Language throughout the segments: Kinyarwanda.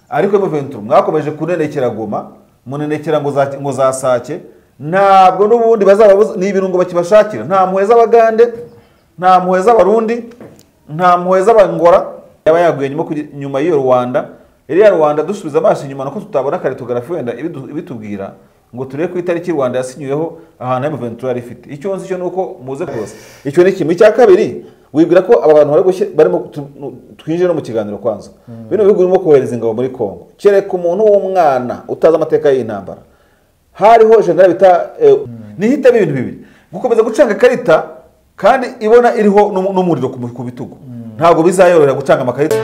ariko M23 mwakomeje kunenekera Goma munenekera ngo za Sake ntabwo n'ubundi bazababuza ni ibintu ngo bakibashakira nta muheza abagande nta muheza abarundi nta muheza abangora yaba yaguye nyuma y'iyo Rwanda iriya Rwanda dusubiza amaso inyuma nuko tutabona karitografi wenda ibitubwira ngo turebe ku itariki Rwanda yasinyweho ahantu M23 yari ifite icyo nzi cyo nuko muze kose icyo ni kimwe cya kabiri wibwira ko aba bantu barimo twinjira no mu kiganiro kwanza bino bihugu birimo kohereza ingabo muri Kongo kereka umuntu w'umwana utaza amateka y'intambara hariho general bita nihita ibintu bibiri gukomeza gucanga karita kandi ibona iriho n'umuriro ku bitugu ntabwo bizayorera gucanga amakarita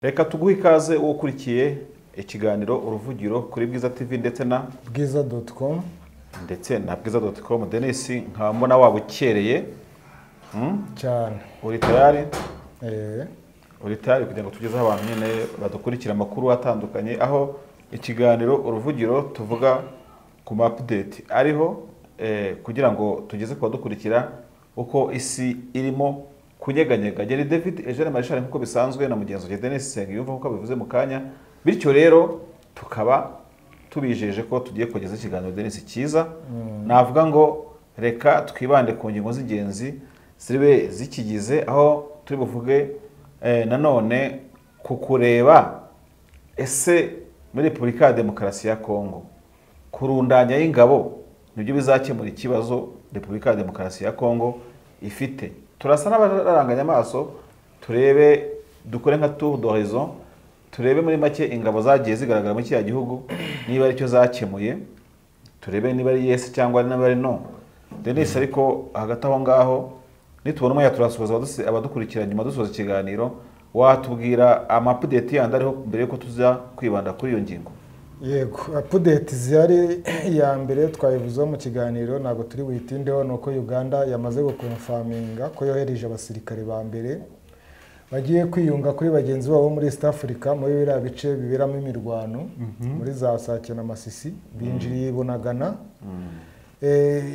Reka tuguhe ikaze ukurikiye ikiganiro uruvugiro kuri Bwiza TV ndetse na bwiza.com ndetse na bwiza.com. Denis nkabona wabukereye cyane uri tayari uri tayari kugira ngo tugezeho abantu nyine badukurikira amakuru atandukanye aho ikiganiro uruvugiro tuvuga ku update ariho kugira ngo tugeze kwa dukurikira uko isi irimo kunyeganyega. Geri David Eugene Marshal nkuko bisanzwe na mugenzi wa Denis Sengiyumva nkuko bivuze mu kanya bityo rero tukaba tubijeje ko tugiye kugeza ikiganiro Denis cyiza navuga ngo reka twibande ku ngingo z'ingenzi ziribe zikigize aho turi buvuge nanone kukureba ese muri Repubulika ya Demokarasi ya Kongo kurundanya y'ingabo nibyo bizakemura ikibazo Repubulika ya Demokarasi ya Kongo ifite. Turasa n'abaranganya amaso turebe dukore nka tour d'horizon turebe muri make ingabo zagiye zigaragara muri cya gihugu niba ari cyo zakemuye turebe niba ari yes cyangwa niba ari no. Denis ariko hagati aho ngaho nitubona umwe turasubiza abadukurikira nyuma dusoza ikiganiro watubwira update yandi ariho mbere yuko tuza kwibanda kuri iyo ngingo. Yego update zihari ya mbere twayivuze mu kiganiro ntabwo turi buyitindeho nuko Uganda yamaze gukonfaminga ko yohereje abasirikare ba mbere bagiye kwiyunga kuri bagenzi babo muri East Africa muri biriya bice biberamo imirwano muri za Sake na Masisi binjiriye Bunagana.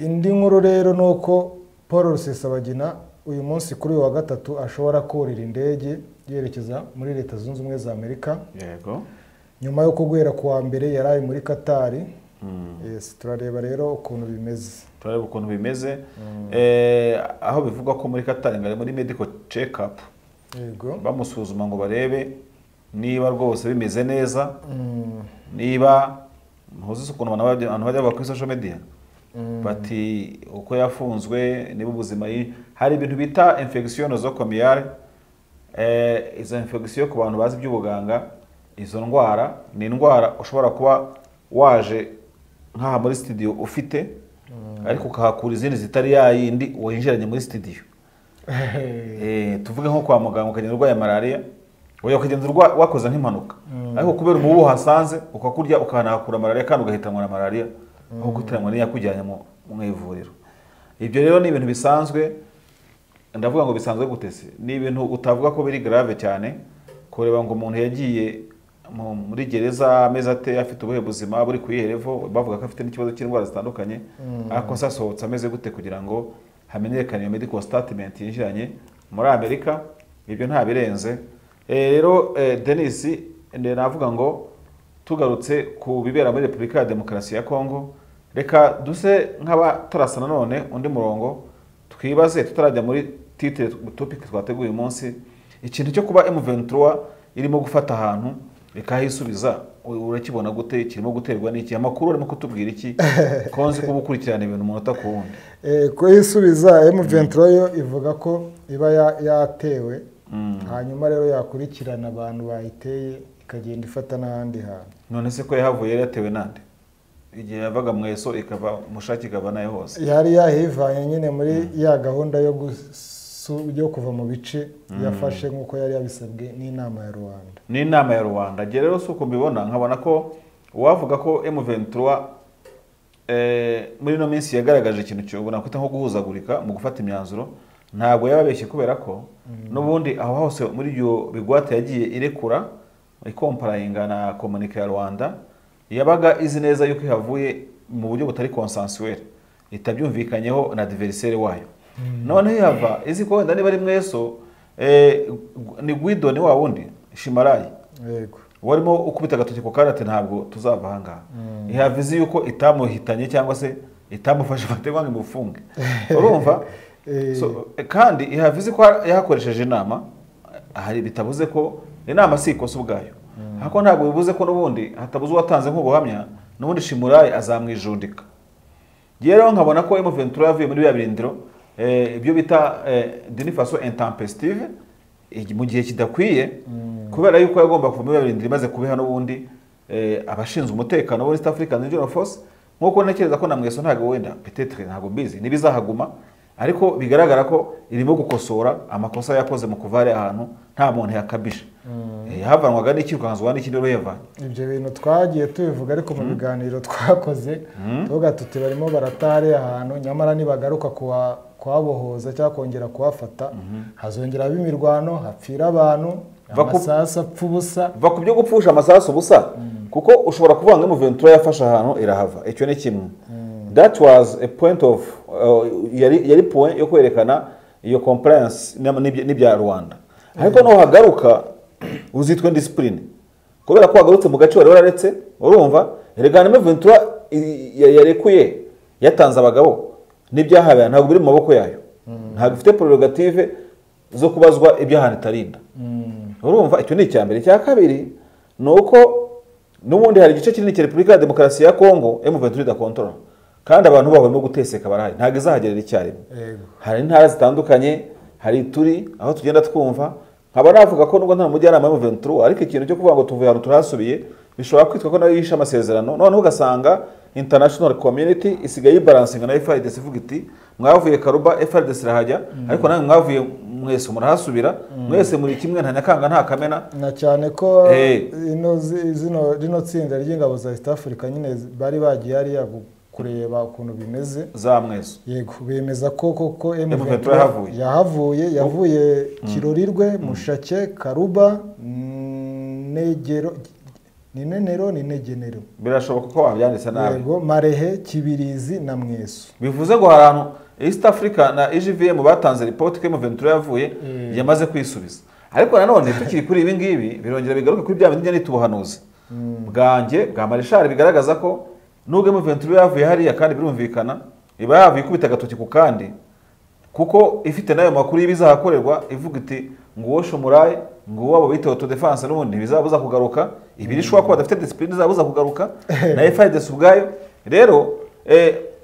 Indi nkuru rero nuko Paul Rusesabagina uyu munsi kuri wa gatatu ashobora korera indege yerekeza muri Leta Zunze Ubumwe za Amerika. Yego nyuma yo kugwera kuwa mbere yaraye muri Qatar. Yes, turareba rero ukuntu bimeze aho bivugwa ko muri Qatar ngari muri medical check up yego bamusuzuma ngo barebe niba rwose bimeze neza niba ntuzi ukuntu abantu bajya kuri social media bati uko yafunzwe niba ubuzima hari ibintu bita infection nosocomiale izo infection ku bantu bazi by'ubuganga izo ndwara ni indwara ushobora kuba waje nkaha muri studio ufite ariko ukahakura izindi zitari yayindi winjiranye muri studio. Tuvuge nko kwa muganga ukagenda urwaye malaria oya ukagenda wakoze nk'impanuka ariko kubera umubu hasanze ukakurya ukanahakura malaria kandi ugahitanwa na malaria aho gutiranwa niya kujyanye mu ivuriro. Ibyo rero ni ibintu bisanzwe ndavuga ngo bisanzwe gutese ni ibintu utavuga ko biri grave cyane kureba ngo umuntu yagiye muri gereza ameze ate afite ubuhe buzima buri kuyiherevo bavuga ko afite n'ikibazo cy'indwara zitandukanye ariko sasohotse ameze gute kugira ngo hamenyekane iyo medical statement yinjiranye muri Amerika. Ibyo nta birenze rero Denis navuga ngo tugarutse ku bibera muri Repubulika ya Demokarasi ya Kongo reka duse nk'aba turasa none undi murongo twibaze tutarajya muri titre topic twateguye umunsi ikintu cyo kuba M23 irimo gufata ahantu ikahisubiza urakibona gute kirimo guterwa n'iki amakuru arimo kutubwira iki konzi ko gukurikirana ibintu umunota ku wundi ko yisubiza M23 yo ivuga ko iba yatewe hanyuma rero yakurikirana abantu bayiteye ikagenda ifata n'ahandi hantu. None se ko yahavuye yatewe nande igihe yavaga mweso ikava mushaki ikava nayo hose yari yahivanye nyine muri ya gahunda yo kuva mu bice yafashe nkuko yari yabisabwe n'inama ya Rwanda. Rero suko mbibona nkabona ko wavuga ko M23 muri ino minsi yagaragaje ikintu cyo nakwita nko guhuzagurika mu gufata imyanzuro, ntabwo yababeshye kubera ko n'ubundi aho hose muri iyo bigwate yagiye irekura ikomparainga na komunike ya Rwanda yabaga izi neza yuko ihavuye mu buryo butari consensuel, itabyumvikanyeho na adversaire wayo. None yava izi ko wenda niba ari mweso ni Guido ni wa wundi Shimarayi yego warimo ukubita agatoki ku karate ntabwo tuzava ahangaha. Ihavize yuko itamuhitanye cyangwa se itamufashe bategwa ngo imufunge. Urumva? Kandi ihavize ko yakoresheje inama, hari bitavuze ko inama si ikosa ubwayo. Hako ntabwo bivuze ko n'ubundi hatabuze uwatanze nk'ubuhamya n'ubundi Shimurayi azamwijundika. Rero nkabona ko M23 yavuye muri bya birindiro ibyo bita d'une façon intempestive mu gihe kidakwiye, kubera yuko yagomba kuva muri birindiro imaze kubiha n'ubundi abashinzwe umutekano wa East African Regional Force, nkuko ntekereza ko na mweso ntabwo wenda peut-être ntabwo mbizi nibizahaguma, ariko bigaragara ko irimo gukosora amakosa yakoze mu kuvare ahantu nta muntu yakabisha. Havanwaga n'ikirukanzwa n'ikindi ruyevanye. Ibyo bintu twagiye tubivuga ariko mu biganiro twakoze tuvuga tuti barimo baratare ahantu, nyamara nibagaruka kuhabohoza cyangwa kongera kuhafata hazongera bimirwano, hapfira abantu, amasasu apfa ubusa. Va ku byo gupfusha amasasu ubusa, kuko ushobora kuvanga M23 yafashe ahantu irahava. Icyo ni kimwe. That was a point of yari point yo kwerekana iyo compliance n'ibya Rwanda. Ariko no hagaruka uzitwe discipline, kubera ko hagarutse mu gace wari wararetse. Urumva eregana M23 yarekuye yatanze abagabo n'ibyahabaya ntabwo biri mu maboko yayo, ntabwo ifite prerogative zo kubazwa ibyahana itarinda. Urumva icyo ni icyambere. Cya kabiri nuko n'ubundi hari igice kinini cya Repubulika ya Demokarasi ya Kongo M23 da control, kandi abantu babo barimo guteseka barahari, ntabwo izahagerera icyarimwe. Hari intara zitandukanye, hari turi aho tugenda twumva nkaba navuga ko nubwo nta mujyanama M23, ariko ikintu cyo kuvuga ngo tuvuye ahantu turasubiye bishobora kwitwa ko nayo yisha amasezerano. Noneho ugasanga international community isigaye ibalansinga na FARDC ivuga iti mwavuye Karuba FARDC irahajya, ariko namwe mwavuye mwese murahasubira, mwese muri kimwe nta nyakanga nta kamena. Na cyane ko rino tsinda ry'ingabo za East Africa nyine bari bagiye hariya kureba ukuntu bimeze za mweso. Yego bemeza ko koko M23 yavuye Kirorirwe, Mushake, Karuba, Negero, Negenero. Birashoboka ko wabyanditse nabi. Yego Marehe, Kibirizi na Mweso. Bivuze ngo harano East Africa na EGVM batanze report ko M23 yavuye yamaze kwisubiza. Ariko nanone tukiri kuri ibi ngibi birongera bigaruka kuri bya bindi n'itubuhanuzi bwanjye bwa Marshal bigaragaza ko nubwo M23 yavuye hariya kandi birumvikana iba yavuye kubita agatoki ku kandi, kuko ifite nayo makuru y'ibizahakorerwa ivuga iti ngo Shimurayi ngo wabo bita auto defense n'ubundi bizabuza kugaruka, ibirishwa ko badafite discipline zabuza kugaruka na FARDC ubwayo. Rero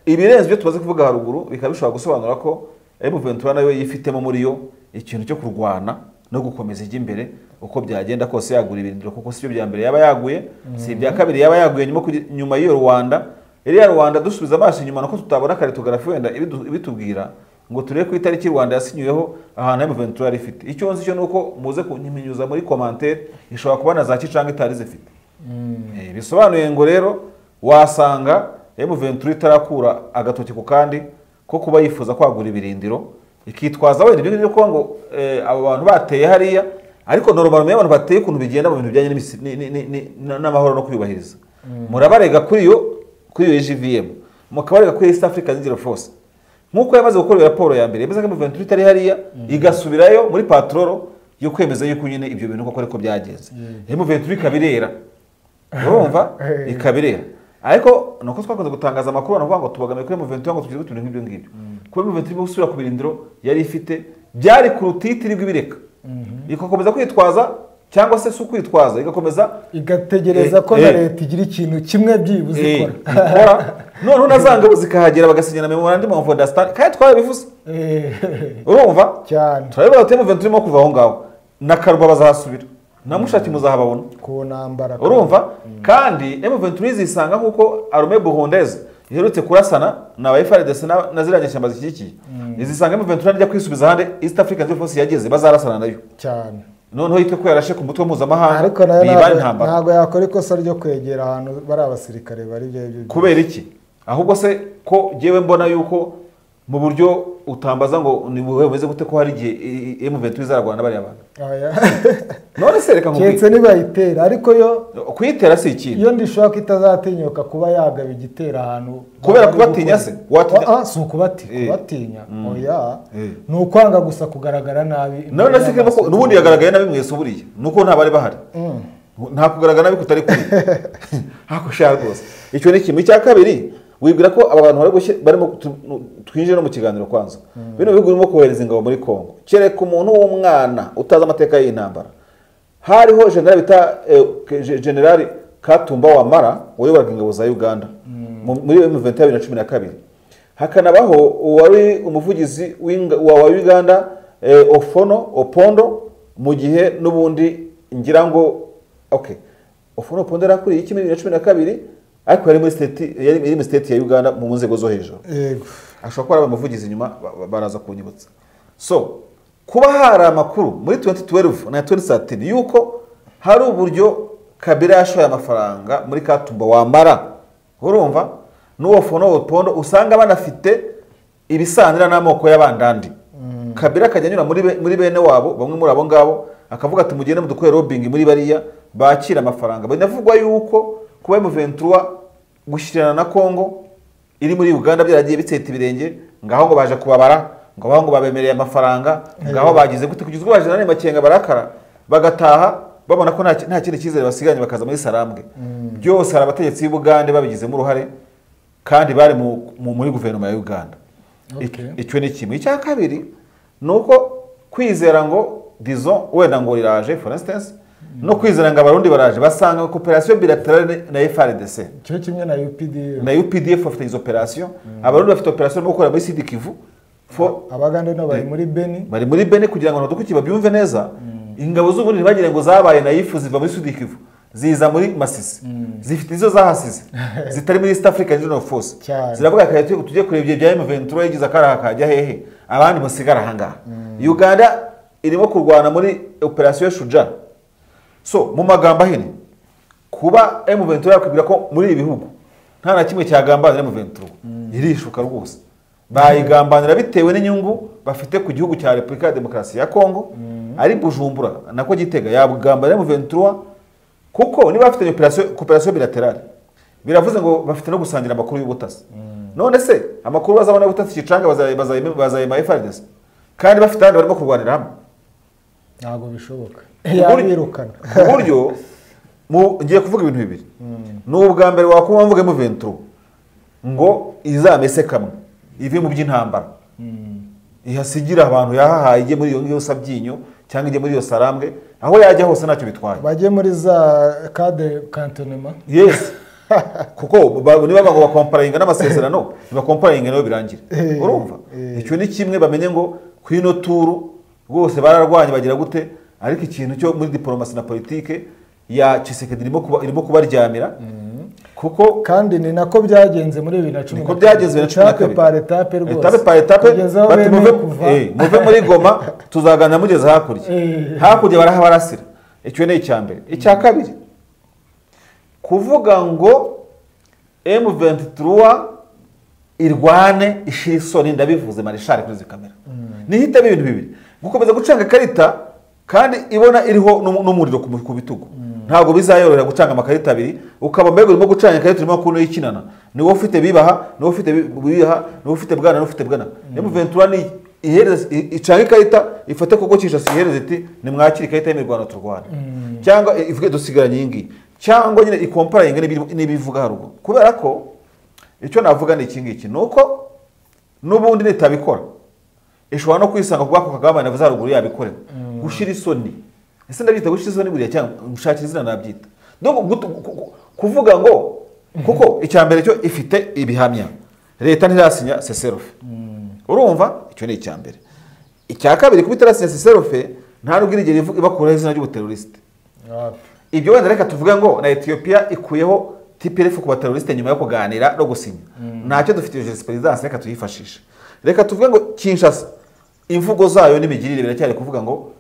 ibirenze byo tubaze kuvuga haruguru bikaba bishobora gusobanura ko M23 nayo yifitemo muri yo ikintu cyo kurwana no gukomeza ijya imbere uko byagenda kose yagura ibirindiro, kuko si byo bya mbere yaba yaguye, si ibya kabiri yaba yaguye nyuma y'iyo Rwanda. Iriya Rwanda dusubiza amaso inyuma nuko tutabona karitografi wenda ibitubwira ngo turebe ku itariki Rwanda yasinyweho ahantu M23 yari ifite. Icyo nzi cyo nuko muze kunyimenyuza muri commentaire ishobora kubana za kicanga itari zifite. Bisobanuye ngo rero wasanga M23 itarakura agatoki ku kandi ko kuba yifuza kwagura ibirindiro, ikitwaza wenda ibyo ko ngo abo bantu bateye hariya, ariko normal y'abantu bateye kuntu bigenda mu bintu bijyanye n'amahoro no kwiyubahiriza. Murabarega kuri iyo EGVM, mukabarega kuri East African Regional Force. Nkuko yamaze gukora raporo ya mbere yemeza ko M23 itari hariya igasubirayo muri patrol yo kwemeza yuko nyine ibyo bintu koko ariko byagenze. M23 ikabirera. Urumva ikabirera. Ariko nuko twakoze gutangaza amakuru navuga ngo tubagamiye kuri M23 ngo tugize utuntu nk'ibyo ngibyo. Kuba M23 busubira ku birindiro yari ifite byari ku rutitiri rw'ibireka. Ikokomeza kwitwaza cyangwa se su kwitwaza igakomeza igategereza ko na leta igira ikintu kimwe byibuze ikora. None unazanga zikahagera bagasinyana memorandum of understanding kandi twarabivuze. Urumva cyane turabona ati M23 mo kuva aho ngaho na Karuba bazahasubira na Mushaki muzahababona ku ntambara. Urumva kandi M23 zisanga nkuko Armée Burundaise iherutse kurasana na FARDC na ziranye cyamba zikikiye izisanga M23 njya kwisubiza hande East African Force yageze bazarasana nayo cyane. Noneho yitwe ko yarashe ku mutwe mpuzamahanga ariko ntabwo yakora ikosa ryo kwegera ahantu bari abasirikare bari byo kubera iki ahubwo se ko jewe mbona yuko mu buryo utambaza ngo ni buhe bumeze gute ko hari igihe M23 izarwana bari abantu none se reka nkubwire cyetse nibayitera ariko yo kuyitera si ikintu iyo ndishobora ko itazatinyuka kuba yagaba igitera ahantu kubera kubatinya se watinya si ukubatinya oya ni ukwanga gusa kugaragara nabi none se n'ubundi yagaragaye nabi mwese uburiye nuko nta bari bahari nta kugaragara nabi kutari kuri hako shaka rwose icyo ni kimwe cya kabiri wibwira ko aba bantu barimo twinjira no mu kiganiro kwanza bino bihugu birimo kohereza ingabo muri Kongo kereka umuntu w'umwana utazi amateka y'intambara hariho general bita general Katumba Wamala wayoboraga ingabo za Uganda muri 2012 hakanabaho wari umuvugizi wa Uganda Opondo mu gihe n'ubundi ngira ngo Opondo Opondo yakuriye iki muri 2012 ariko yari muri state ya Uganda mu nzego zo hejuru yego ashobora kuba ari abamuvugizi inyuma baraza kunyibutsa so kuba hari amakuru muri 2012 na 2013 yuko hari uburyo Kabila yashoye amafaranga muri Katumba Wamala urumva n'uwo Opondo usanga banafite ibisanira n'amoko y'abandandi Kabila akajyanyura muri bene wabo bamwe muri abo ngabo akavuga ati mugende mudukore lobbying muri bariya bakira amafaranga binavugwa yuko kuba M23 gushyirana na Kongo iri muri Uganda byaragiye bitseta ibirenge ngaho ngo baje kubabara ngo babemereye amafaranga ngaho bagize gute kugizwe baje nane makenga barakara bagataha babona ko nta kindi cyizere basiganye bakaza muri Sarambwe byose hari abategetsi b'Uganda babigizemo uruhare kandi bari muri guverinoma ya Uganda icyo ni kimwe cya kabiri nuko kwizera ngo disons wenda ngo riraje for instance no kwizera ngo abarundi baraje basanga coopération bilatérale na FARDC cyo kimwe na UPDF bafite izo operation abarundi bafite operation yo gukora muri Sud Kivu abagande no bari muri Beni kugira ngo nadukuki babyumve neza ingabo z'uburundi bagire ngo zabaye na yifu ziva muri Sud Kivu ziza muri Masisi zifite izo zahasize zitari muri East African Regional Force ziravuga ko tujye kurebye bya M23 yagize akaraha kajya hehe abandi musigara hangaha Uganda irimo kurwana muri operation Shuja so mu magambo ahini kuba M23 yakubwira ko muri ibi bihugu nta na kimwe cyagambanira M23 irishuka rwose bayigambanira bitewe n'inyungu bafite ku gihugu cya Republika ya Demokarasi ya Kongo ari Bujumbura nako Gitega yabugambanira M23 kuko niba bafite coopération bilatérale biravuze ngo bafite no gusangira amakuru y'ubutasi none se amakuru bazabona y'ubutasi kicanga bazayima FARDC kandi bafite abandi barimo kurwanira hamwe ntago bishoboka yabirukana uburyo ngiye kuvuga ibintu bibiri n'ubwa mbere wakuba mvuga M23 ngo izamese kamwe ive mu by'intambara ihasigira abantu yahahaye ije muri iyo ngiyo Sabyinyo cyangwa ije muri iyo Sarambwe aho yajya hose ntacyo bitwaye bagiye muri za cade cantonnement yes kuko niba ngo bakomparinga n'amasezerano bakomparinga nayo birangira urumva icyo ni kimwe bamenye ngo kwino turu rwose bararwanye bagira gute ariko ikintu cyo muri diplomasi na politike ya Tshisekedi irimo kubaryamira kuko kandi ni nako byagenze muri 2010 niko byagenze 2012 etape rwose etape par etape bati muve muri Goma tuzagana mugeze hakurya barahabarasira icyo ni icyambere icya kabiri kuvuga ngo M23 irwane ishisoni ndabivuze marishari kuri zi kamera nihita ibintu bibiri gukomeza gucanga karita kandi ibona iriho n'umuriro ku bitugu ntabwo bizayorera gucanga amakarita abiri ukaba mbego urimo gucanga karita urimo kuno yikinana niwo ufite bibaha niwo ufite bibaha niwo ufite bwana niwo ufite bwana M23 ni ihereza icanga ikarita ifate kuko cisha sihereza iti ni mwakiri ikarita y'Imirwano turwana cyangwa ivuge dusigaranye ingi cyangwa nyine ikomparinga n'ibivuga haruguru kubera ko icyo navuga ni iki nuko n'ubundi nitabikora ishobora no kwisanga kubako Kagame navuze haruguru yabikorera gushira isoni ese ndabyita gushira isoni buriya cyangwa gushakira izina nabyita kuvuga ngo kuko icyambere cyo ifite ibihamya leta ntirasinya cessez-le-feu urumva icyo ni icyambere icya kabiri kubitarasinya cessez-le-feu nta rugiri igere ibakura izina ry'ubuteroriste ibyo wenda reka tuvuga ngo na Ethiopia ikuyeho TPLF ku bateroriste nyuma yo kuganira no gusinya ntacyo dufite iyo jurisprudence reka tuyifashisha reka tuvuge ngo Kinshasa imvugo zayo n'imigirire biracyari kuvuga ngo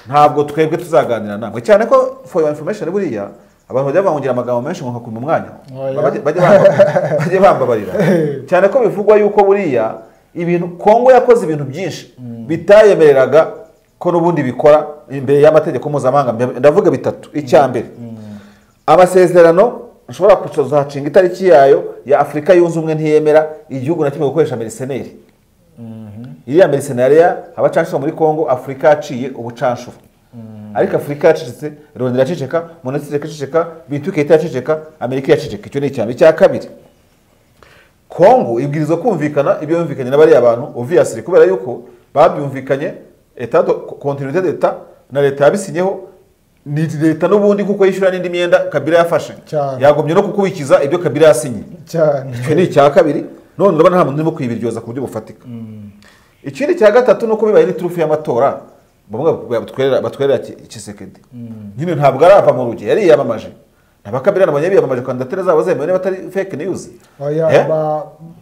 ntabwo twebwe tuzaganira namwe cyane ko for your information buriya abantu bajya bangira amagambo menshi ngo nkakuma umwanya bajye bambabarira cyane ko bivugwa yuko buriya ibintu Kongo yakoze ibintu byinshi bitayemereraga ko n'ubundi bikora imbere y'amategeko mpuzamahanga. Ndavuga bitatu. Icya mbere, amasezerano nshobora kuzacinga itariki yayo ya Afurika yunze ubumwe ntiyemera igihugu na kimwe gukoresha mercenary. Iriya mercenary abacanshuro muri Kongo Afurika yaciye ubucanshuro. Ariko Afurika yacecetse, Rwanda iraceceka, Monastir iraceceka, Bintu Keita iraceceka, Amerika iraceceka. Icyo ni icyambere. Icya kabiri, Kongo ibwirizwa kumvikana ibyo yumvikanye n'abari abantu obviously kubera yuko babyumvikanye etat de continuité d'etat na leta yabisinyeho ni leta n'ubundi kuko yishyura n'indi myenda Kabila yafashe yagomye no kukubikiza ibyo Kabila yasinye cyane. Icyo ni icya kabiri. None urabona nta muntu urimo kwibiryoza ku buryo bufatika. Ikindi cya gatatu nuko bibaye n'iturufu y'amatora batwerera Tshisekedi nyine ntabwo arava mu ruge yari yamamaje Kabila nabonye biyamamaje kandidatire zabo zemewe niba atari fake news.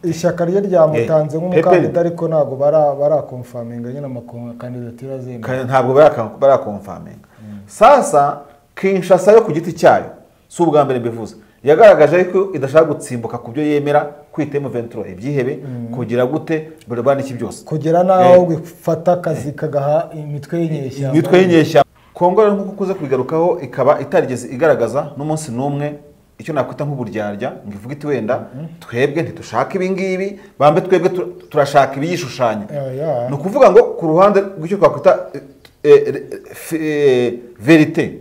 Ishyaka rye ryamutanze nk'umukandida ariko ntabwo barakonfaminga nyine amakandidatire zemewe, ntabwo barakonfaminga. Sasa Kinshasa yo ku giti cyayo si ubwa mbere mbivuze yagaragaje ko idashaka gutsimbuka ku byo yemera kwita M23 ibyihebe kugira gute bari iki byose kugira naho gufata akazi kagaha imitwe y'inyeshya. Kongo rero nkuko kuze kubigarukaho ikaba itarigeze igaragaza n'umunsi n'umwe icyo nakwita nk'uburyarya ngo ivuga iti wenda twebwe ntitushaka ibi ngibi bambe twebwe turashaka ibiyishushanya. Ni ukuvuga ngo ku ruhande rw'icyo twakwita verite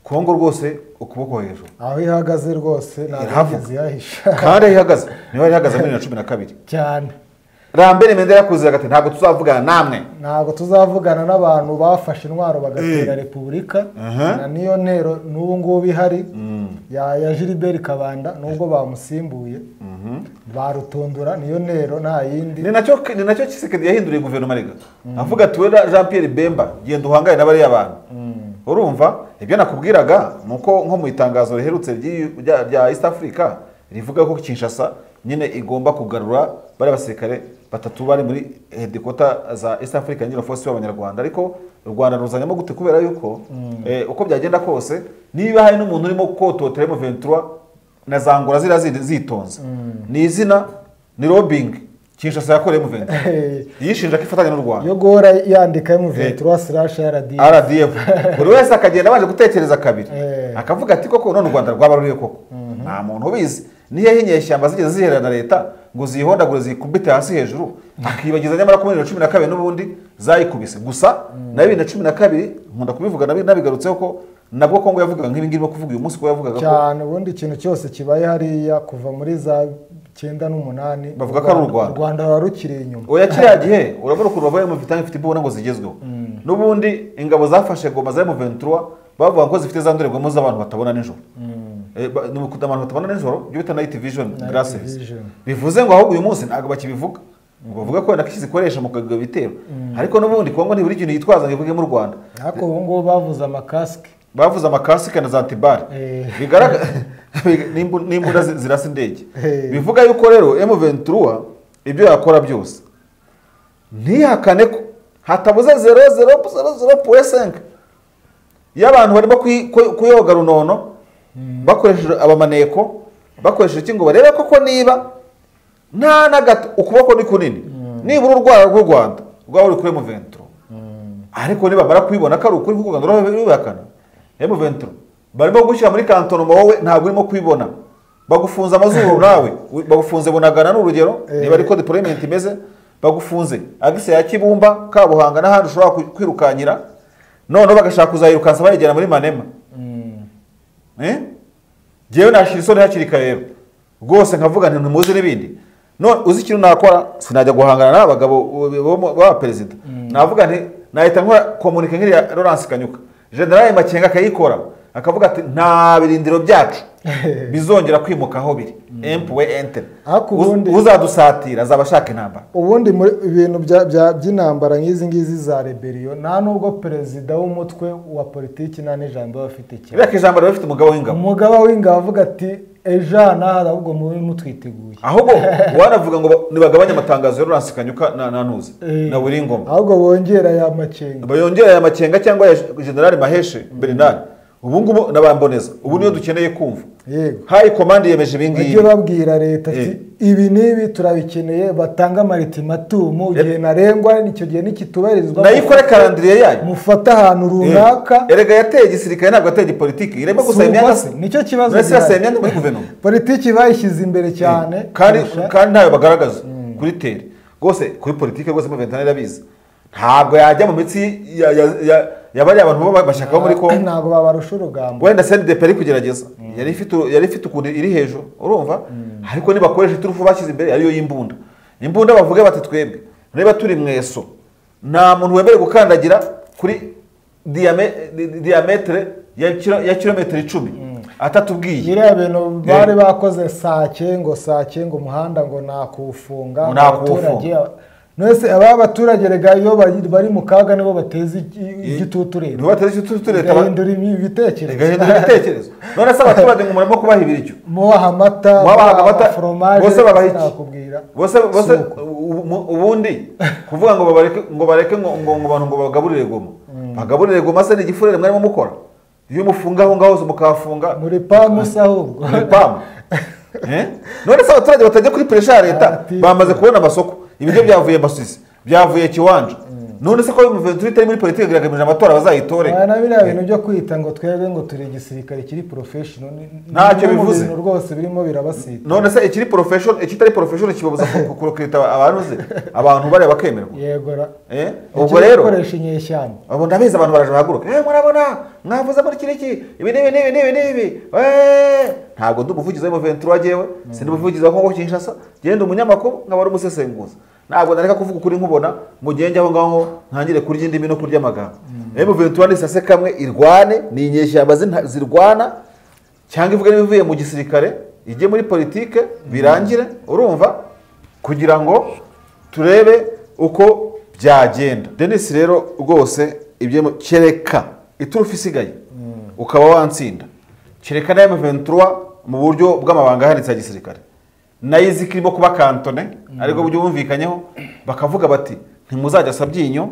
Kongo rwose ukuboko hejuru aho ihagaze rwose ntabwo yahisha kandi ihagaze niho ihagaze muri 2012 cyane. Rambere Mende yakuze agati ntabwo tuzavugana namwe, ntabwo tuzavugana n'abantu bafashe intwaro bagatera repubulika na niyo ntero n'ubu ngubu ihari ya Gilbert Kabanda nubwo bamusimbuye barutondora niyo ntero nta yindi. Ni nacyo Tshisekedi yahinduriye guverinoma rega avuga ati we Jean Pierre Bemba genda uhangane n'abari abantu. Urumva ibyo nakubwiraga nuko nko mu itangazo riherutse rya East Africa rivuga ko Kinshasa nyine igomba kugarura bari basirikare batatu bari muri headquarter za East Africa nyine force y'abanyarwanda. Ariko u Rwanda ruzanyamo gute kubera yuko uko byagenda kose niba hari n'umuntu urimo kototera M23 na zangura zira zitonze ni izina ni lobbying Kinshasa yakoreye M23 yishinja ko ifatanya n'u Rwanda yo gora yandika M23/RDF buri wese akagenda baje gutekereza kabiri akavuga ati koko none u Rwanda rwabaruriye koko nta muntu ubizi niyo hinyeshyamba zigeze ziherana na leta ngo zihondagure zikubite hasi hejuru akibagiza nyamara ko 2012 n'ubundi zayikubise gusa na 2012 nkunda kubivuga nabigarutseho ko nabwo Kongo yavugaga nk'ibi ngirimo kuvuga uyu munsi ko yavugaga cyane ubundi ikintu cyose kibaye hariya kuva muri za 9 n'umunani bavuga ko ari u Rwanda warukiriye inyuma. Oya kiriya gihe urabona ko bavuye mu vitanga ifite ibona ngo zigezweho n'ubundi ingabo zafashe Goma za M23 bavuga ko zifite za ndorerwamo z'abantu batabona nijoro abantu batabona nijoro byo bita night vision glasses bivuze ngo ahubwo uyu munsi ntabwo bakibivuga ngo bavuga ko nakizikoresha mu kagabo bitero ariko n'ubundi Kongo ntiburi kintu yitwaza ngo ivuge mu Rwanda ariko ubu ngo bavuze amakasike na zantibare bigaragara n'imbunda zirasa indege bivuga yuko rero M23 ibyo yakora byose ntihakane ko hatabuze 0.0.5 y'abantu barimo kuyoga runono bakoresheje abamaneko bakoresheje iki ngo barebe koko niba nta na gato ukuboko ni kunini nibura urwara rw'u Rwanda rwaba ruri kuri M23 ariko niba bara kwibona ko ari ukuri kuko Rwanda rubakana M23 barimo gushyira muri kantonoma wowe ntabwo urimo kwibona bagufunza amazuru nawe bagufunze Bunagana n'urugero niba ariko deployment imeze bagufunze agise ya Kibumba Kabuhanga n'ahandi ushobora kwirukanyira none bagashaka kuzayirukansa bayigera muri Manema jewe nashira isoni hakiri kare rwose nkavuga nti muzi n'ibindi none uzi ikintu nakora sinajya guhangana n'abagabo ba president navuga nti nahita nkora communique nkiri ya Laurence Kanyuka General Makenga akayikora akavuga ati nta birindiro byacu bizongera kwimuka aho biri empwe enter uzadusatira azabashaka intambara. Ubundi muri ibintu by'intambara nk'izi ngizi za rebellion nta nubwo perezida w'umutwe wa politiki nta n'ijambo bafite cyane biraka ijambo bafite umugabo w'ingabo avuga ati ejana ahubwo mu mutwiteguye ahubwo wanavuga ngo nibagabanya amatangazo ya Laurence Kanyuka na Ntuzi na Buringoma ahubwo bongera ya Makenga cyangwa ya General Maheshe Bernard ubu ngubu nabamboneza ubu niyo dukeneye kumva yego hayi komande yemeje ibingibi bajye babwira leta ati ibi n'ibi turabikeneye batanga maritimatumu igihe ntarengwa icyo gihe nikitubahirizwa nayo ikore karandiriye yayo mufata ahantu runaka erega yateye igisirikare ntabwo yateye igipolitiki irimo gusaba imyanya nicyo kibazo yasaba imyanya muri guverinoma politiki bayishyize imbere cyane kandi ntayo bagaragaza kuri tere rwose kuri politiki rwose M23 irabizi ntabwo yajya mu mitsi yabari abantu bashaka bo muri Kongo ntabwo babarusha urugamba wenda CNDP ari kugerageza yari ifite ukuntu iri hejuru urumva ariko nibakoresha iturufu bashyize imbere ariyo y'imbunda imbunda bavuge bati twebwe niba turi mweso nta muntu wemere gukandagira kuri diametre ya kilometero 10 atatubwiye biriya bintu bari bakoze sake ngo umuhanda ngo nakufunga abaturage nose aba baturage rega iyo bari mu kaga nibo bateza igitutu leta nibo bateza igitutu leta bahindura ibitekerezo none se abaturage ngo murimo kubaha ibiryo mubaha amata fromage bose babaha iki bose ubundi kuvuga ngo bareke ngo abantu ngo bagaburire goma se ni igifurere mwarimo mukora iyo mufunga aho ngaho mukafunga muri pamu sahubwo muri pamu none se abaturage batajya kuri pressure ya leta bamaze kubona amasoko ibiryo byavuye Masisi byavuye Kiwanja none se ko M23 itari muri politiki iragamije amatora bazayitore na biriya bintu byo kwita ngo twebwe ngo turi igisirikare kiri professional ntacyo bivuze rwose birimo birabasita none se ikiri professional ikitari professional kibabuza kurokrita abantu bari bakemerwa yegora ubwo rero koresha inyeshyamba abo ndabizi abantu baraje bahaguruka murabona mwavuze muri kiriki ibi ntabwo ndubuvugize M23 agewe sindubuvugize wa Kongo Kinshasa genda umunyamakuru nkabara umusesenguza ntabwo nareka kuvuga ukuri nkubona mu gihe njyaho ngaho ntangire kurya indimi no kurya amagambo M23 ni sase kamwe irwane ni inyeshyamba zirwana cyangwa ivuga n'ibivuye mu gisirikare ijye muri politike birangire urumva kugira ngo turebe uko byagenda Denis rero rwose ibyo kereka iturufu isigaye ukaba wantsinda kereka na M23 mu buryo bw'amabanga ahanitse ya gisirikare nayizi kirimo kuba kantone ariko buryo bumvikanyeho bakavuga bati ntimuzajya Sabyinyo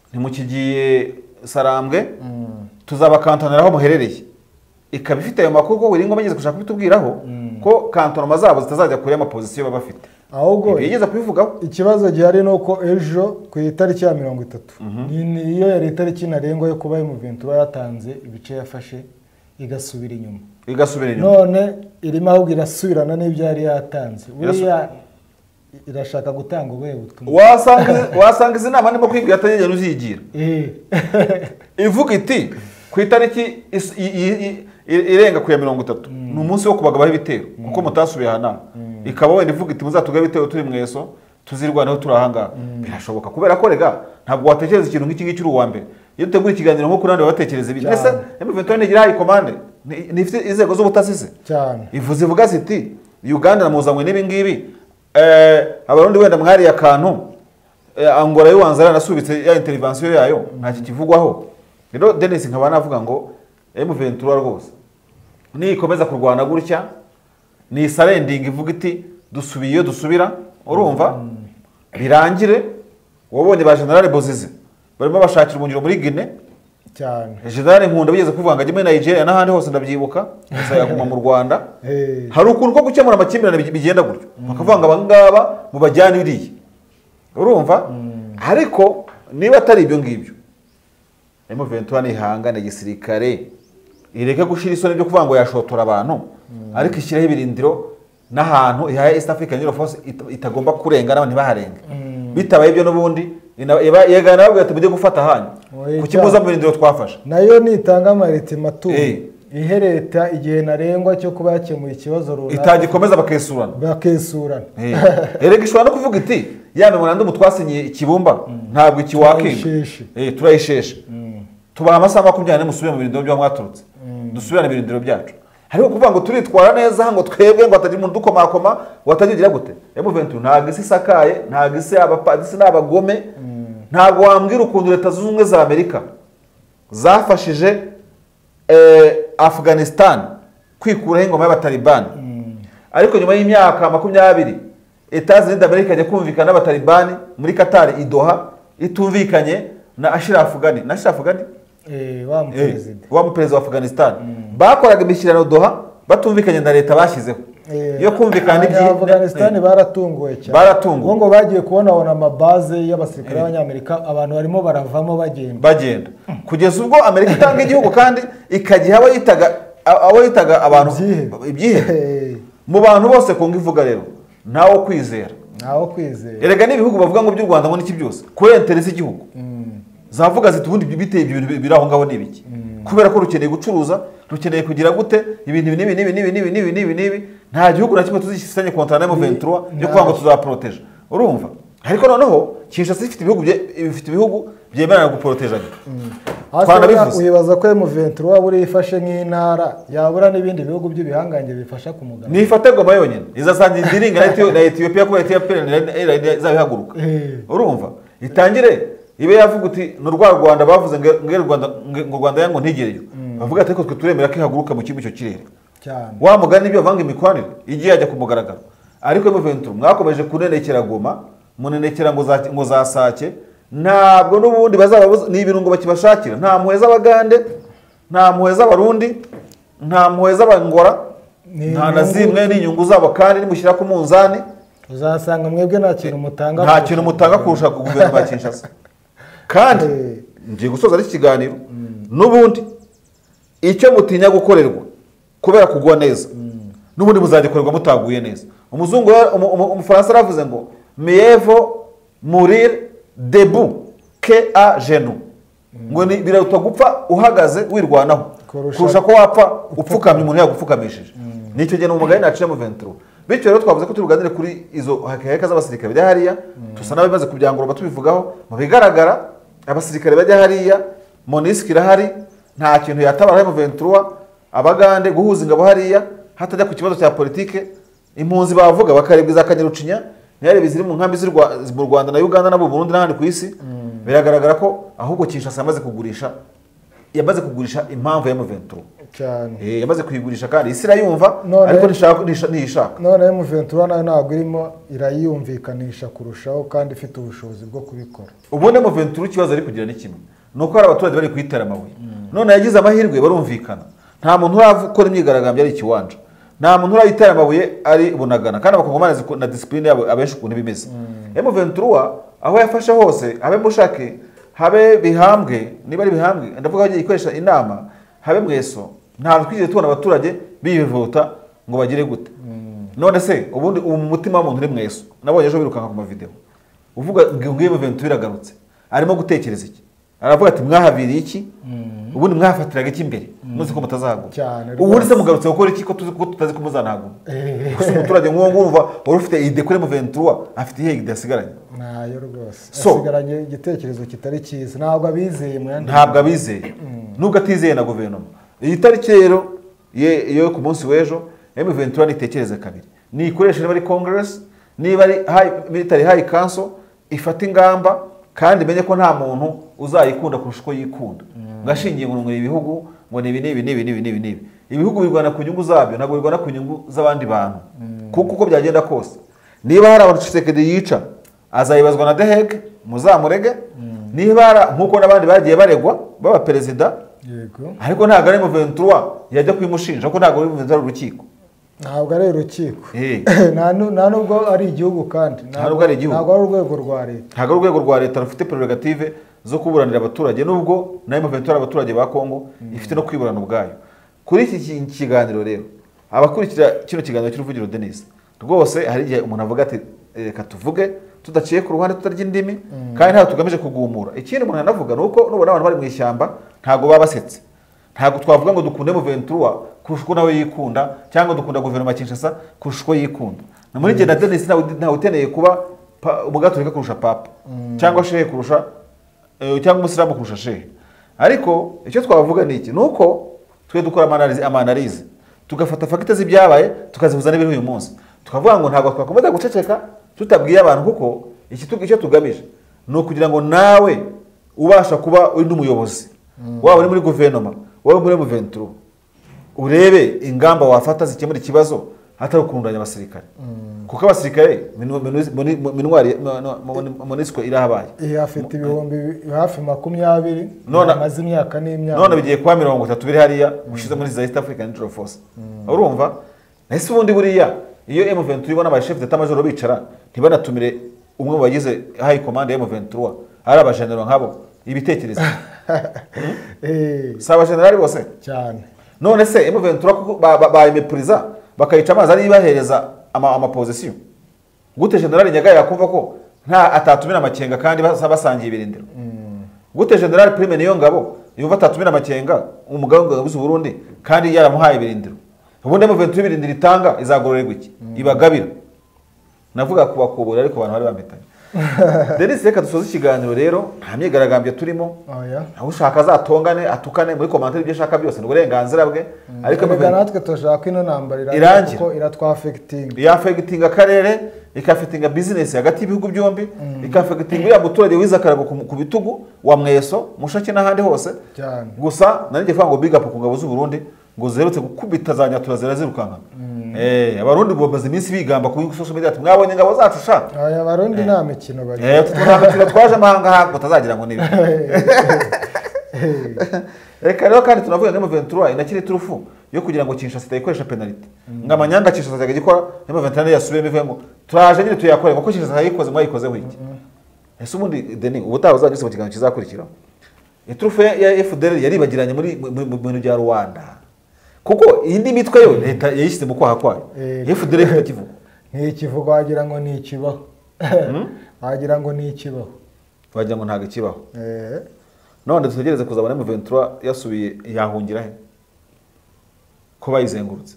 ntimukigiye Sarambwe tuzaba kantoneraho muherereye ikaba ifite ayo makuru ko wiringo bageze gushaka kubitubwiraho ko kantonoma zabo zitazajya kuri amapozisiyo baba bafite ahubwo bigeze kubivugaho ikibazo gihari nuko ejo ku itariki ya 30 niyo yari itariki ntarengwa yo kuba M23 yatanze ibice yafashe igasubira inyuma none irimo ahubwo irasubirana n'ibyo yari yatanze buriya irashaka gutanga ubuhe butumwa wasanga izi nama ndimo kwibwira atagenda uzigira ivuga iti ku itariki irenga ku ya 30 ni umunsi wo kubagabaho ibitero kuko mutasubiye hana ikaba wenda ivuga iti muzatugabe ibitero turi mweso tuzirwanaho turahanga birashoboka kubera ko rega ntabwo watekereza ikintu nk'iki ngiki uri uwa mbere iyo dutegura ikiganiro nko kurande batekereza ibindi ese M23 nigira hayi komande nifite inzego z'ubutasi cyane ivuga iti Uganda namuzanywe n'ibi ngibi abarundi wenda mwari yakantu Angola y'uwanzara nasubitse ya intervention yayo ntaki kivugwaho rero Denis nkaba navuga ngo M23 rwose ni ikomeza kurwana gutya ni surrending ivuga iti dusubiye dusubira urumva birangire wabonye ba General Bozize barimo bashakira umungiro muri Guinea cyane General Nkunda bigeze kuvuga ngo ajye muri Nigeria n'ahandi hose ndabyibuka gusa yaguma mu Rwanda hari ukuntu ko gukemura amakimbirane bigenda gutyo bakavuga ngo abangaba mu bajyana iriye urumva ariko niba atari ibyo ngibyo M23 ni hangana gisirikare ireke gushira isoni byo kuvuga ngo yashotora abantu ariko ishyiraho ibirindiro n'ahantu ya East African Union Force itagomba kurenga n'abantu baharenga bitabaye ibyo n'ubundi yegana babwiye ati mujye gufata hanyu kuki muza mu birindiro twafasha nayo nitanga amaritimaturu ihereta igihe ntarengwa cyo kuba yakemuye ikibazo runaka itagikomeza bakesurana erega ishobora no kuvuga iti ya memorandum twasinyiye ikibumba ntabwo ikiwakinga turayisheshe tubaha amasaha 20 musubire mu birindiro byo mwaturutse dusubirane ibirindiro byacu ariko kuvuga ngo turitwara neza ngo twebwe ngo atagira umuntu dukomakoma watagira gute M23 ntabwo isi sakaye ntabwo isi abapadisi n'abagome ntabwo wambwira ukuntu leta zunze ubumwe za Amerika zafashije Afghanistan kwikuraho ingoma y'abatalibani ariko nyuma y'imyaka 20 Etazi d'Amerika ajya kumvikana n'abatalibani muri Qatar i Doha itumvikanye na Ashraf Ghani wa muperezida wa Afghanistan bakoraga imishyikirano Doha batumvikanye na leta bashyizeho yo kumvikana iby'iyi Afghanistan baratunguwe cyane baratunguwe ngo bagiye kubona amabaze y'abasirikare b'Abanyamerika abantu barimo baravamo bagenda kugeza ubwo Amerika itanga igihugu kandi ikagiha abo yitaga abantu ibyihe mu bantu bose Kongo ivuga rero ntawo kwizera erega n'ibihugu bavuga ngo by'u Rwanda ngo niki byose kubera interesi igihugu zavuga ziti ubundi biteye ibintu biraho ngabo nibiki kubera ko rukeneye gucuruza rukeneye kugira gute ibintu nibi nta gihugu na kimwe tuzishyisanye kontra na M23 yo kuvuga ngo tuzaproteje urumva ariko noneho Kinshasa ifite ibihugu byemerera guprotejanya uyibaza ko M23 buri ifashe nk'intara yabura n'ibindi bihugu by'ibihangange bifasha kumugana nifate Goma yonyine izasanga indiringa na Ethiopia ko Ethiopia zabihaguruka urumva itangire ibe yavuga uti no Rwanda bavuze ngo Rwanda yango ntigereyo bavuga ati ko twe turemera ko ihaguruka mu kimwe cyo kirere wa mugani ibyo bavanga imikwanire igiye yajya kumugaragara ariko M23 mwakomeje kunenekera Goma munenekera ngo zasake ntabwo n'ubundi bazaba ni ibirungo bakibashakira nta muheza abagande nta muheza abarundi nta muheza abangora nta nazimwe n'inyungu zabo kandi nimushyira ku munzani uzasanga mwebwe nta kintu mutanga kurusha guverinoma ya Kinshasa kandi ngiye gusoza ari ikiganiro n'ubundi icyo mutinya gukorerwa kubera kugwa neza n'ubundi muzagikorerwa mutaguye neza umuzungu umufaransa aravuze ngo miyevo mourir debout que à genoux ngo ni biraruta gupfa uhagaze wirwanaho kurusha ko wapfa upfukamye umuntu yagupfukamishije nicyo gihe umugani naciye mu 23 bityo rero twavuze ko turuganire kuri izo hakeka z'abasirikare bajya hariya tusa n'abimaze kubyangura tubivugaho mu bigaragara abasirikare bajya hariya MONUSCO irahari nta kintu yatabara mu 23 abagande guhuza ingabo hariya hatajya ku kibazo cya politike impunzi bavuga bakarebwa za Kanyarucinya ntiyarebe ziri mu nkambi mu Rwanda na Uganda na Burundi n'ahandi ku isi biragaragara ko ahubwo Kinshasa yamaze kugurisha impamvu ya M23 cyane yamaze kuyigurisha kandi isi irayumva ariko ntishaka none M23 nayo ntabwo irimo irayumvikanisha kurushaho kandi ifite ubushobozi bwo kubikora ubundi M23 ikibazo ari kugira ni kimwe nuko hari abaturage bari kuyitera amabuye none yagize amahirwe barumvikana nta muntu urakora imyigaragambyo ari ikiwanja nta muntu urayitera amabuye ari Bunagana kandi abakongomani na discipline yabo abenshi ukuntu bimeze M23 aho yafashe hose habe mushake habe bihambwe niba ari bihambwe ndavuga bagiye ikoresha inama habe mweso nta twigeze tubona abaturage bivuta ngo bagire gute none se ubundi umutima w'umuntu uri mweso nabonye ejo birukanka ku mavideo uvuga ngo M23 iragarutse arimo gutekereza iki aravuga ati mwahaviriye iki ubundi mwafatiraga iki imbere muzi ko mutazahaguruka ubundi se mugarutse gukora iki ko tutazi ko muzanahaguruka gusa umuturage nk'uwumva wari ufite ide kuri M23 afite ihe ide asigaranye nayo rwose asigaranye igitekerezo kitari cyiza ntabwo abizeye ntabwo abizeye nubwo atizeye na guverinoma iyi tariki rero yo ku munsi w'ejo M23 nitekereze kabiri nikoresha niba ari Congress niba ari military high council ifata ingamba kandi menye ko nta muntu uzayikunda kurusha uko yikunda ngashingiye ngo ibihugu ngo ni ibi ibihugu birwana ku nyungu zabyo ntabwo birwana ku nyungu z'abandi bantu kuko uko byagenda kose niba hari abantu Tshisekedi yica azayibazwa na The Hague muzamurege niba nkuko n'abandi bagiye baregwa baba perezida ariko ntabwo ari M23 yajya kwimushinja ko ntabwo ari M23 urukiko ntabwo ari urukiko nta nubwo ari igihugu kandi ntabwo ari igihugu ntabwo ari urwego rwa leta ntabwo ari urwego rwa leta rufite prerogative zo kuburanira abaturage nubwo na M23 abaturage ba Kongo ifite no kwiburana ubwayo kuri iki kiganiro rero abakurikira kino kiganiro cy'uruvugiro Denis rwose hari igihe umuntu avuga ati reka tuvuge tudaciye ku ruhande tutarya indimi kandi ntabwo tugamije kugumura ikindi umuntu anavuga nuko nubona abantu bari mu ishyamba ntabwo baba basetse ntabwo twavuga ngo dukunde M23 kurusha uko nawe yikunda cyangwa dukunda guverinoma ya Kinshasa kurusha uko yikunda na muri gihe na Denis ntawe uteneye kuba umugaturika kurusha papa cyangwa shehe kurusha cyangwa umusilamu kurusha shehe ariko icyo twavuga ni iki nuko twe dukora amanalize tugafata fagite z'ibyabaye tukazihuza n'ibiri uyu munsi tukavuga ngo ntabwo twakomeza guceceka tutabwiye abantu kuko icyo tugamije ni ukugira ngo nawe ubasha kuba uri n'umuyobozi waba uri muri guverinoma waba muri M23 urebe ingamba wafata zikemura ikibazo atari ukurundanya abasirikare kuko abasirikare minwari monisco irahabaye afite ibihumbi hafi 20 amaze imyaka n'imyaka none bigiye kuba 30 biri hariya ushize muri East African Neutral Force urumva nahise ubundi buriya iyo M23 ibona aba chef d'état major bicara ntibanatumire umwe bagize high command ya M23 ari abageneral nkabo ibitekerezo saba general bose cyane none se M23 bayimepriza bakayica amazi ari bahereza ama position gute general Nyagaye yakumva ko nta atatumira amakenga kandi basangiye ibirindiro gute general Prime niyo ngabo yumva atatumira amakenga umugabo w'u Burundi kandi yaramuhaye ibirindiro ubundi M23 ibirindiro itanga izagororerwa iki ibagabira navuga kubakubura ariko abantu bari bampetanye Denis reka dusoza ikiganiro rero nta myigaragambyo turimo aho ushaka azatongane atukane muri commentaire ibyo ashaka byose n'uburenganzira bwe ariko natwe tushaka ino nambara kuko iratwafecting yafecting akarere ikafecting business hagati y'ibihugu byombi ikafecting ya muturage wizakarago ku bitugu wa Mweso Mushaki n'ahandi hose gusa nanjye vuga ngo big up ku ngabo z'u Burundi ngo zerutse gukubita za nyatura zirazirukanka abarundi bomaze iminsi bigamba ku social media ati mwabonye ngabo zacu sha abarundi nta mikino bari tunamukino twaje amahanga hako tazagira ngo nibi reka rero kandi tunavuga ngo M23 inakiri turufu yo kugira ngo Kinshasa itayikoresha penalty ngamanyanga Kinshasa zaga gikora M23 yasubiye mivuye ngo turaje nyine tuyakore ngo Kinshasa yayikoze mwayikoze wiki ese ubundi Deni ubutaha uzagise mu kiganiro kizakurikira iturufu ya FDL yaribagiranye muri bintu bya Rwanda kuko indi mitwe yo leta yayishyize mu kwaha kwayo FDL itakivuga ntikivuga wagira ngo ni ikibaho wagira ngo ni ikibaho wagira ngo ntago ikibaho none dutegereze kuzabona M23 yasubiye yahungira he ko bayizengurutse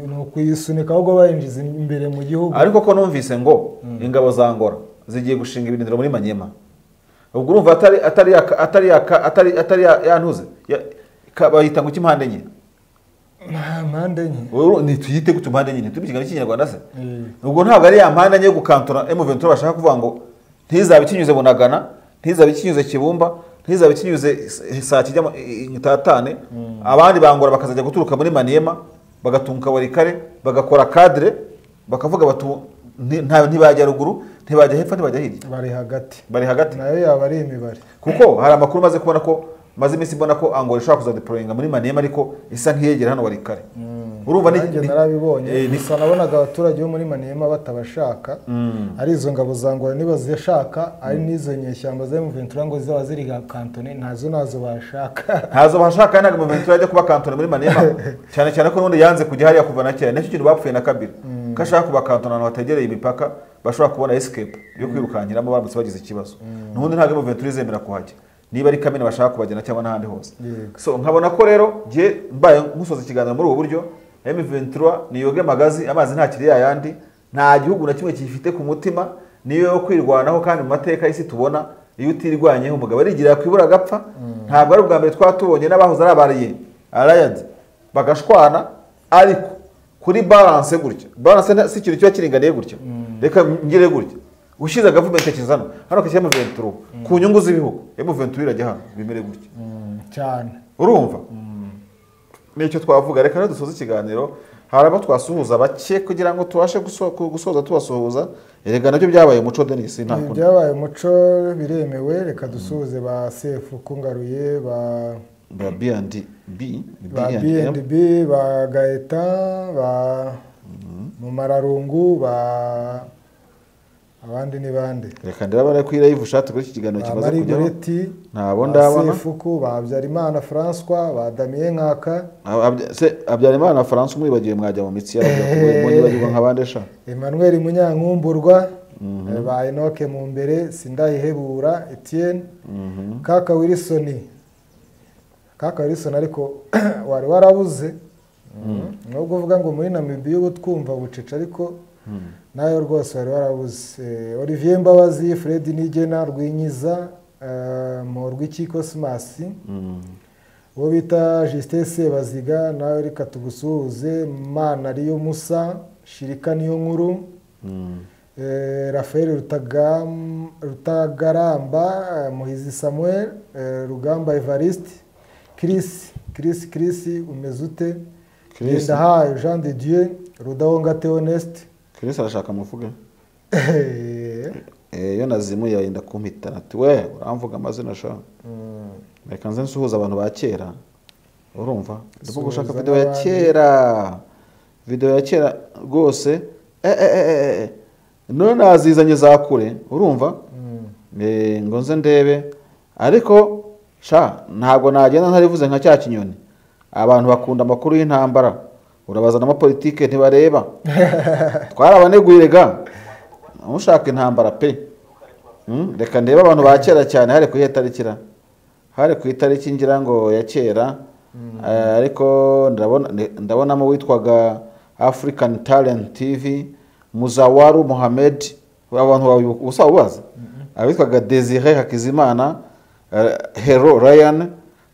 no kuyisunika ahubwo bayinjiza imbere mu gihugu ariko ko numvise ngo ingabo za Angola zigiye gushinga ibirindiro muri Manyema ubwo urumva atari yantuze bayita ngo impande nke mpande nke ni tuyite gute impande nke tubikigana cy'ikinyarwanda se ubwo ntabwo ari ya mpande nke yo gukantora M23 bashaka kuvuga ngo ntizabe kinyuze Bunagana ntizabe kinyuze Kibumba ntizabe kinyuze saa kijya itatane abandi bangora bakazajya guturuka muri Maniema bagatunka Warikare bagakora cadre bakavuga batu ntibajya ruguru ntibajya hepfo ntibajya hirya bari hagati nayo yaba ari imibare kuko hari amakuru maze kubona ko maze iminsi mbona ko Angola ishaka kuza deployinga muri Maniema ariko isa nkiyegera hano Warikare urumva ni narabibonye gusa nabonaga abaturage bo muri Maniema batabashaka ari izo ngabo za Angola nibazishaka ari nizo nyeshyamba za M23 ngo zaba ziri kantone nazo bashaka ntabwo M23 ajya kuba kantone muri Maniema cyane ko n'undi yanze kujya hariya kuva na kera nicyo kintu bapfuye na Kabila kashaka kuba kantone ahantu hategereye imipaka bashobora kubona escape yo kwirukankiramo baramutse bagize ikibazo n'undi ntabwo M23 izemera kuhajya niba ari Kamena bashaka kubagena cyangwa n'ahandi hose so nkabona ko rero ngiye mbaye musoza ikiganiro muri ubu buryo M23 niyoge magazi amazi nta kiri yayandi nta gihugu na kimwe kifite ku mutima niyo yo kwirwanaho kandi mu mateka y'isi tubona iyo utirwanyeho umugabo arigira kwibura agapfa ntabwo ari ubwa mbere twatubonye n'abahoze ari abariye allied bagashwana ariko kuri balance gutya balance si ikintu cyo kiringaniye gutya reka ngire gutya ushize government kizana hano kashyira M23 ku nyungu z'ibihugu M23 irajya hano bimere gutya cyane urumva nicyo twavuga reka rero dusoza ikiganiro haraba twasuhuza bake kugira ngo tubashe gusoza tubasuhuza erega nabyo byabaye umuco Denis ntabwo byabaye umuco biremewe reka dusuhuze ba Sefu kungaruye ba B&B ba Gaeta ba mu Mararungu ba abandi ni bande reka ndabara ko live ushatse kuri iki kiganiro kimaze kujyaho nabo ndabona Sefuku ba Habyarimana François ba Damien Nkaka Habyarimana François mwibagiye mwajya mu mitsi y'abagabo nk'abande sha Emmanuel Munyankumburwa ba Enoke mu mbere Sindayihebura Etienne Kaka Wilson ariko wari warabuze no kuvuga ngo muri Namibia ubu twumva bucece ariko nayo rwose wari warabuze Olivier Mbabazi Fred Nigena Rwinyiza mu Rwiki Cosmas uwo bita Justin Sebaziga nawe reka tugusuhuze Mana Riyo Musa Shirika niyo nkuru Raphael Rutagaramba Muhizi Samuel Rugamba Evariste Chris umeze ute Ndahayo Jean de Dieu Rudahunga Theoneste. Chris arashaka muvuge iyo nazimu yenda kumpita ati we uramvuga amazina sha reka nze nsuhuza abantu ba kera urumva ndimo gushaka video ya kera rwose none nazizanye za kure urumva ngo nze ndebe ariko sha ntabwo nagenda ntarivuze nka cya kinyoni abantu bakunda amakuru y'intambara urabazana amapolitike ntibareba twarabaneguye ga ushaka intambara pe reka ndeba abantu ba kera cyane hari ku itariki ngira ngo ya kera ariko ndabonamo witwaga African Talent TV Muzawaru Mohamed abantu usabaza abitwaga Desire Hakizimana Hero Ryan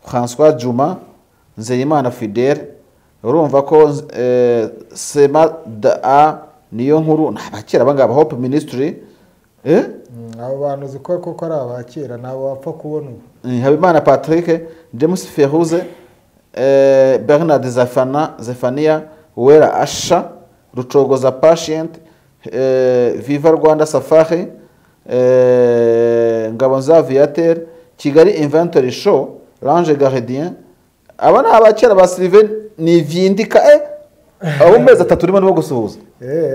François Juma Nzeyimana Fidel urumva ko Sema da niyo nkuru nabakera bangaba Hope Ministry abo bantu zikora koko ari abakera nabo wapfa kubona Habimana Patrick James Feruze Bernard Zefania Uwera Asha Rucogoza Patient Viva Rwanda Safari Ngabonza Viateur Kigali Inventory Show Lange Gardien aba n'abakera ba Sylvain Nivyindika abo mezi 3 urimo no gusuhuza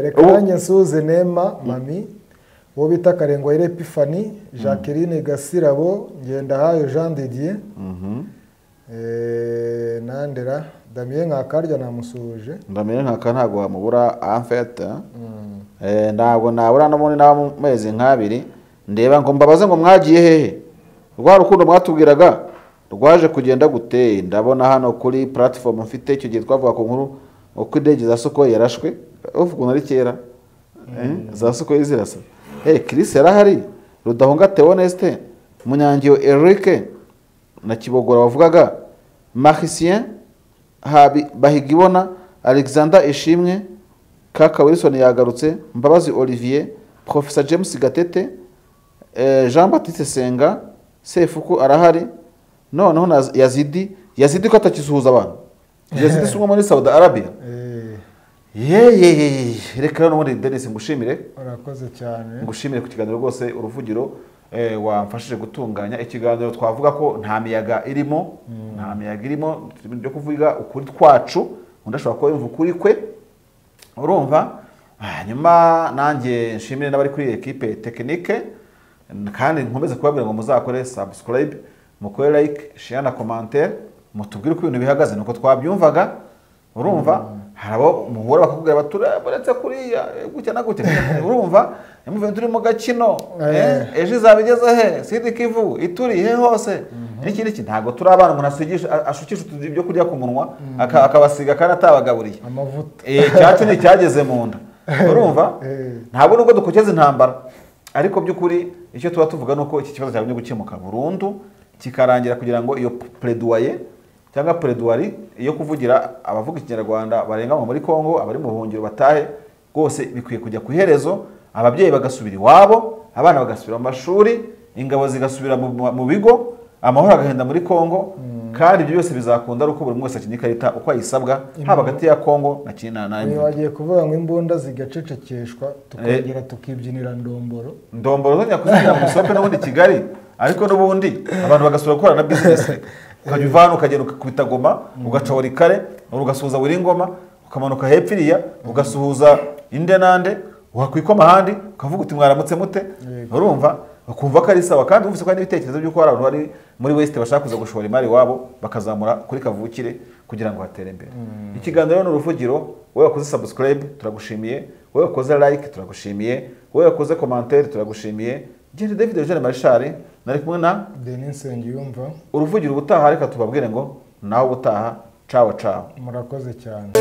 reka nanjye nsuhuze Nema Mami wo bita Karengwa Epiphanie Jacqueline Gasirabo Ngendahayo Jean Didier Nandera Damien Nkakarya namusuhuje Damien Nkaka ntago wamubura en fait ntabwo nabura no muri na mezi nk'abiri ndeba ngo mbabaze ngo mwagiye hehe rwa rukundo mwatubwiraga rwaje kugenda gute ndabona hano kuri platform mfite icyo gihe twavuga ku nkuru uko indege za Sukhoi yarashwe uvuga nari kera za Sukhoi zirasa Chris yarahari Rudahunga Theoneste Munyangiyo Eric na Kibogora bavugaga Maricien Bahigibona Alexander Ishimwe Kaka Wilson yagarutse Mbabazi Olivier Professor James Gatete Jean Baptiste Senga Sefuku arahari noneho Yazidi ko atakisuhuza abantu Yazidi sumwe muri Saudi Arabia reka no muri Dennis ngushimire urakoze cyane ngushimire ku kiganiro rwose uruvugiro wamfashije gutunganya ikiganiro twavuga ko nta miyaga irimo byo kuvuga ukuri twacu undashobora ko yumva ukuri kwe urumva hanyuma nanjye nshimire n'abari kuri equipe technique kandi nkomeze kubabwira ngo muzakore subscribe mukore like share na commentaire mutubwire uko ibintu bihagaze nuko twabyumvaga urumva harabo muhora bakubwira baturetse kuri gutya na gutya urumva yamuvuye turi mu gakino ejo zabigeze he Sidi Kivu ituri he hose n'ikindi ntago turi abana umuntu ashukisha ibyo kurya ku munwa akabasiga kandi atabagaburiye amavuta cyacu ni cyageze mu nda urumva ntabwo nubwo dukokeza intambara ariko by'ukuri icyo tuba tuvuga nuko iki kibazo cyabonye gukemuka burundu kikarangira kugira ngo iyo plaidoyer cyangwa plaidoirie iyo kuvugira abavuga ikinyarwanda barenga muri Kongo abari mu buhungiro batahe rwose bikwiye kujya ku iherezo ababyeyi bagasubira iwabo abana bagasubira mu mashuri ingabo zigasubira mu bigo amahoro agahenda muri Kongo kandi ibyo byose bizakunda ari uko buri mwese akinyika uko ayisabwa haba hagati ya Kongo na Kina na Imvura bagiye kuvuga ngo imbunda zigacecekeshwa tukongera tukibyinira ndomboro zongera kuzigira mu sope n'ubundi Kigali ariko n'ubundi abantu bagasubira gukora na business ukajya uvana ukagenda ukubita Goma ugacora ikare ugasuhuza buri ngoma ukamanuka hepfiriya ugasuhuza inde nande wakwikoma handi ukavuga uti mwaramutse mute urumva bakumva ko ari sawa kandi uvise ko ari ibitekerezo by'uko abantu bari muri West bashaka kuza gushora imari wabo bakazamura kuri kavukire kugira ngo hatere imbere ikiganiro n'uruvugiro wowe wakoze subscribe turagushimiye wowe wakoze like turagushimiye wowe wakoze commentaire turagushimiye Jean David Eugene Marshall nari kumwe na Denis Nsengiyumva uruvugiro ubutaha reka tubabwire ngo naho ubutaha ciao murakoze cyane